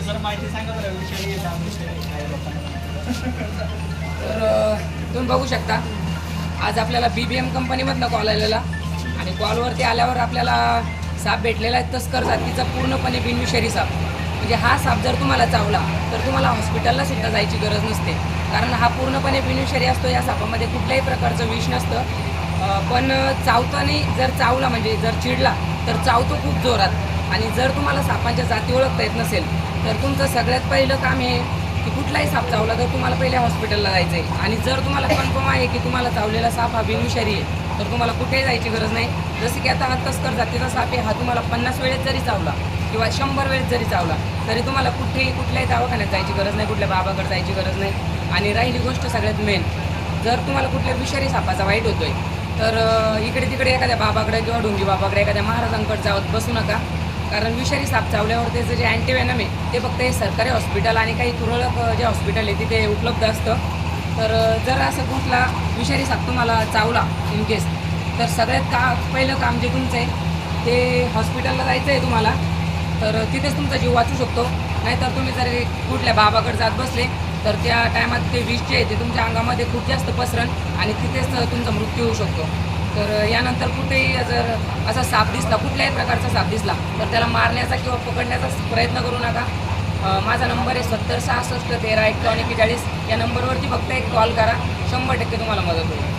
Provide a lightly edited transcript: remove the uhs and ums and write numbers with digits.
जरा माहिती सांगा बरं विषयी काय लोकांना. तर तुम्ही बघू शकता आज आपल्याला BBM कंपनीमधनं कॉल आलेला आणि कॉलवरती आल्यावर आपल्याला साप भेटलेला आहे तस्कर जातीचा पूर्णपणे बिनविषारी साप. म्हणजे हा साप जर तुम्हाला चावला तर तुम्हाला हॉस्पिटलला सुद्धा जायची गरज नसते, कारण हा पूर्णपणे बिनविषारी असतो. या सापामध्ये कुठल्याही प्रकारचं विष नसतं. पण चावताना जर चावला म्हणजे जर चिडला तर चावतो खूप जोरात. आणि जर तुम्हाला सापांच्या जाती ओळखता येत नसेल तर तुमचं सगळ्यात पहिलं काम हे की कुठलाही साप चावला तर तुम्हाला पहिले हॉस्पिटलला जायचं आहे. आणि जर तुम्हाला कन्फर्म आहे की तुम्हाला चावलेला साप हा बिनविषारी आहे तर तुम्हाला कुठेही जायची गरज नाही. जसं की आता हा तस्कर जातीचा साप आहे, हा तुम्हाला 50 वेळेस जरी चावला किंवा 100 वेळेस जरी चावला तरी तुम्हाला कुठल्याही दवाखान्यात जायची गरज नाही, कुठल्या बाबाकडे जायची गरज नाही. आणि राहिली गोष्ट सगळ्यात मेन, जर तुम्हाला कुठल्या विषारी सापाचा वाईट होतोय तर इकडे तिकडे एखाद्या बाबाकडे किंवा ढोंगी बाबाकडे एखाद्या महाराजांकडे जावत बसू नका, कारण विषारी साप चावल्यावर त्याचं जे अँटीव्हेनम आहे ते फक्त हे सरकारी हॉस्पिटल आणि काही तुरळक जे हॉस्पिटल आहे तिथे उपलब्ध असतं. तर जर असं कुठला विषारी साप तुम्हाला चावला इन केस तर सगळ्यात पहिलं काम जे तुमचं आहे ते हॉस्पिटलला जायचं आहे तुम्हाला, तर तिथेच तुमचा जीव वाचू शकतो. नाहीतर तुम्ही जर कुठल्या बाबाकडे जात बसले तर त्या टायमात ते विष जे आहे ते तुमच्या अंगामध्ये खूप जास्त पसरण आणि तिथेच तुमचा मृत्यू होऊ शकतो. तर यानंतर कुठेही जर असा साप दिसला, कुठल्याही प्रकारचा साप दिसला तर त्याला मारण्याचा किंवा पकडण्याचा प्रयत्न करू नका. माझा नंबर आहे 70 66 13 91 41. या नंबरवरती फक्त एक कॉल करा, 100% तुम्हाला मदत होईल.